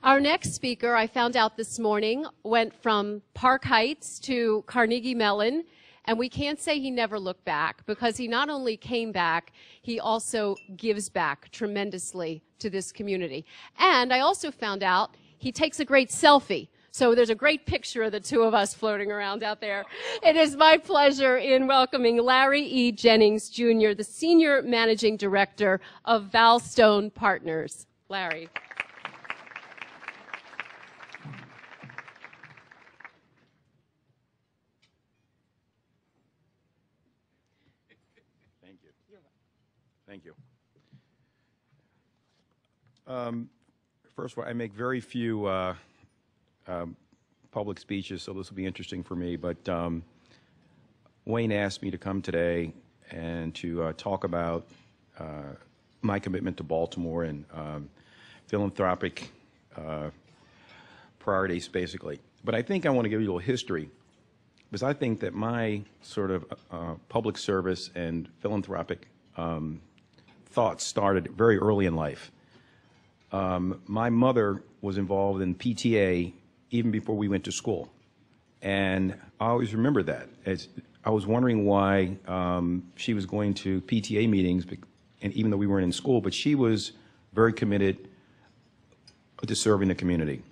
Our next speaker, I found out this morning, went from Park Heights to Carnegie Mellon, and we can't say he never looked back, because he not only came back, he also gives back tremendously to this community. And I also found out he takes a great selfie. So there's a great picture of the two of us floating around out there. It is my pleasure in welcoming Larry E. Jennings, Jr., the Senior Managing Director of Valstone Partners. Larry. Thank you. First of all, I make very few public speeches, so this will be interesting for me. But Wayne asked me to come today and to talk about my commitment to Baltimore and philanthropic priorities, basically. But I think I want to give you a little history, because I think that my sort of public service and philanthropic thoughts started very early in life. My mother was involved in PTA even before we went to school, and I always remember that. I was wondering why she was going to PTA meetings, and even though we weren't in school, but she was very committed to serving the community.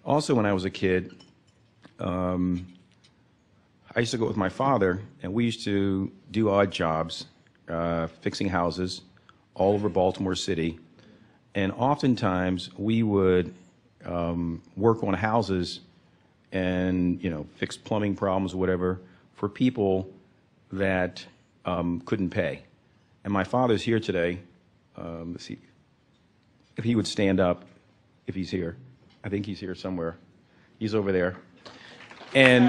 Also, when I was a kid, I used to go with my father, and we used to do odd jobs, fixing houses all over Baltimore City. And oftentimes we would work on houses and, fix plumbing problems or whatever for people that couldn't pay. And my father's here today. Let's see if he would stand up, if he's here. I think he's here somewhere. He's over there. And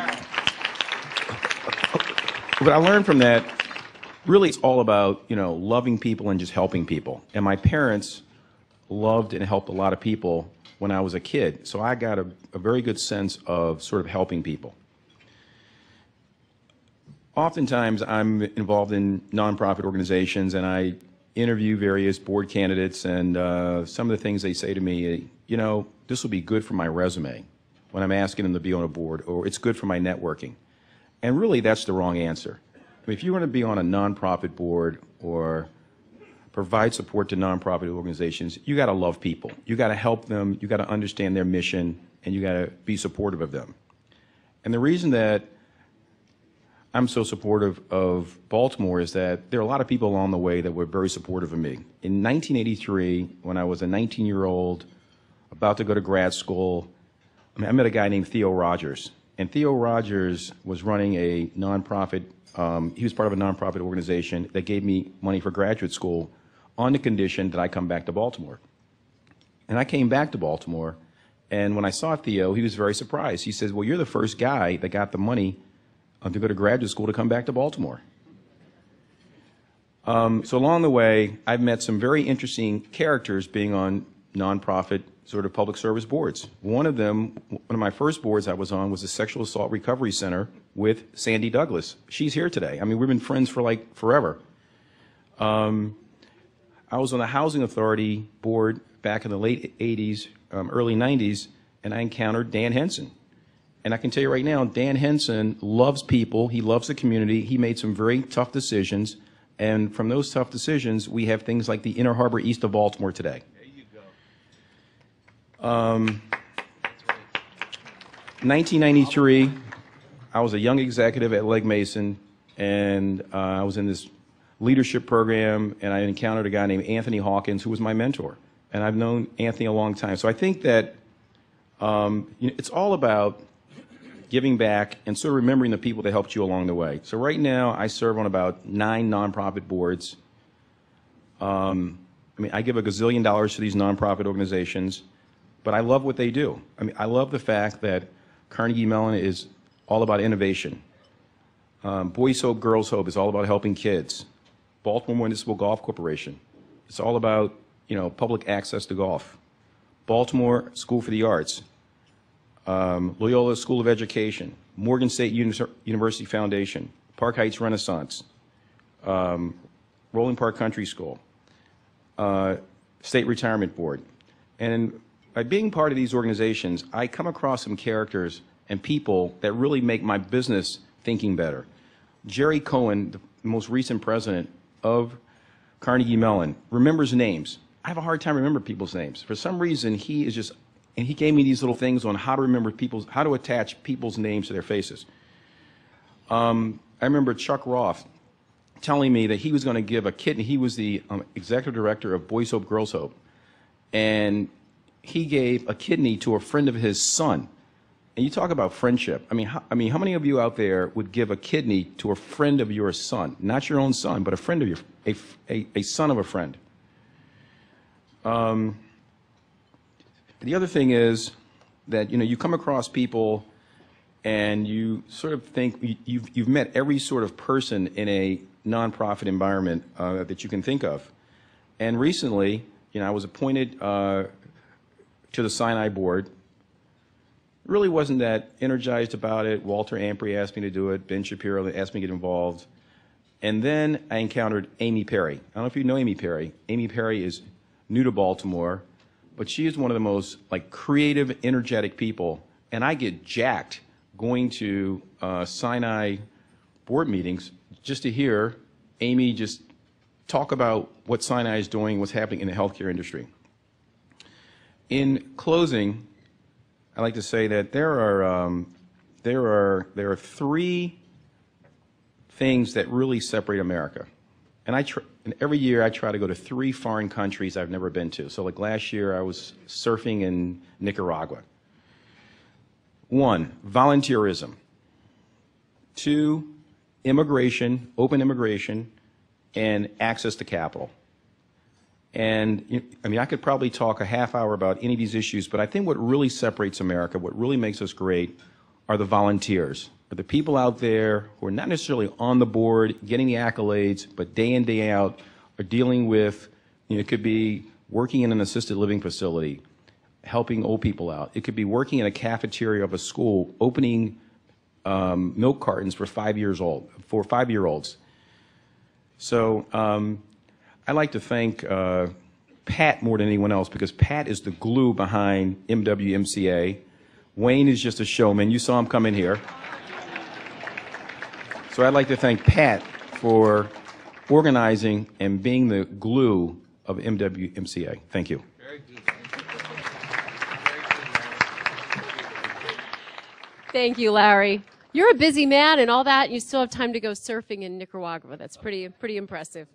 what I learned from that, really it's all about, loving people and just helping people. And my parents loved and helped a lot of people when I was a kid. So I got a very good sense of sort of helping people. Oftentimes I'm involved in nonprofit organizations, and I interview various board candidates, and some of the things they say to me, this will be good for my resume when I'm asking them to be on a board, or it's good for my networking. And really that's the wrong answer. I mean, if you want to be on a nonprofit board or provide support to nonprofit organizations, you got to love people. You got to help them. You got to understand their mission, and you got to be supportive of them. And the reason that I'm so supportive of Baltimore is that there are a lot of people along the way that were very supportive of me. In 1983, when I was a 19-year-old about to go to grad school, I met a guy named Theo Rogers. And Theo Rogers was running a nonprofit. He was part of a nonprofit organization that gave me money for graduate school on the condition that I come back to Baltimore. And I came back to Baltimore, and when I saw Theo, he was very surprised. He says, well, you're the first guy that got the money to go to graduate school to come back to Baltimore. So along the way, I've met some very interesting characters being on nonprofit sort of public service boards. One of my first boards I was on was the Sexual Assault Recovery Center with Sandy Douglas. She's here today. I mean, we've been friends for like forever. I was on the Housing Authority board back in the late 80s, early 90s, and I encountered Dan Henson. And I can tell you right now, Dan Henson loves people. He loves the community. He made some very tough decisions. And from those tough decisions, we have things like the Inner Harbor east of Baltimore today. There you go. 1993, I was a young executive at Legg Mason, and I was in this leadership program, and I encountered a guy named Anthony Hawkins, who was my mentor. And I've known Anthony a long time. So I think that it's all about giving back and sort of remembering the people that helped you along the way. So right now, I serve on about 9 nonprofit boards. I give $1 gazillion to these nonprofit organizations, but I love what they do. I love the fact that Carnegie Mellon is all about innovation. Boys Hope, Girls Hope is all about helping kids. Baltimore Municipal Golf Corporation, it's all about, public access to golf. Baltimore School for the Arts, Loyola School of Education, Morgan State University Foundation, Park Heights Renaissance, Rolling Park Country School, State Retirement Board. And by being part of these organizations, I come across some characters and people that really make my business thinking better. Jerry Cohen, the most recent president of Carnegie Mellon, remembers names. I have a hard time remembering people's names. For some reason, he is just, and he gave me these little things on how to remember people's, how to attach people's names to their faces. I remember Chuck Roth telling me that he was going to give a kidney. He was the executive director of Boys Hope, Girls Hope, and he gave a kidney to a friend of his son. And you talk about friendship. I mean, how many of you out there would give a kidney to a friend of your son? Not your own son, but a friend of your, a son of a friend. The other thing is that, you know, you come across people and you sort of think you've met every sort of person in a nonprofit environment that you can think of. And recently, you know, I was appointed to the Sinai board. Really wasn't that energized about it. Walter Ampry asked me to do it. Ben Shapiro asked me to get involved. And then I encountered Amy Perry. I don't know if you know Amy Perry. Amy Perry is new to Baltimore, but she is one of the most like creative, energetic people. And I get jacked going to Sinai board meetings just to hear Amy just talk about what Sinai is doing, what's happening in the healthcare industry. In closing, I like to say that there are three things that really separate America, and every year I try to go to 3 foreign countries I've never been to. So, like last year, I was surfing in Nicaragua. 1, volunteerism. 2, immigration, open immigration, and access to capital. And, I mean, I could probably talk a half hour about any of these issues, but I think what really separates America, what really makes us great, are the volunteers, are the people out there who are not necessarily on the board, getting the accolades, but day in, day out, are dealing with, you know, it could be working in an assisted living facility, helping old people out. It could be working in a cafeteria of a school, opening milk cartons for 5-year-olds. So, I'd like to thank Pat more than anyone else, because Pat is the glue behind MWMCA. Wayne is just a showman. You saw him come in here. So I'd like to thank Pat for organizing and being the glue of MWMCA. Thank you. Very good. Thank you, Larry. You're a busy man and all that, and you still have time to go surfing in Nicaragua. That's pretty impressive.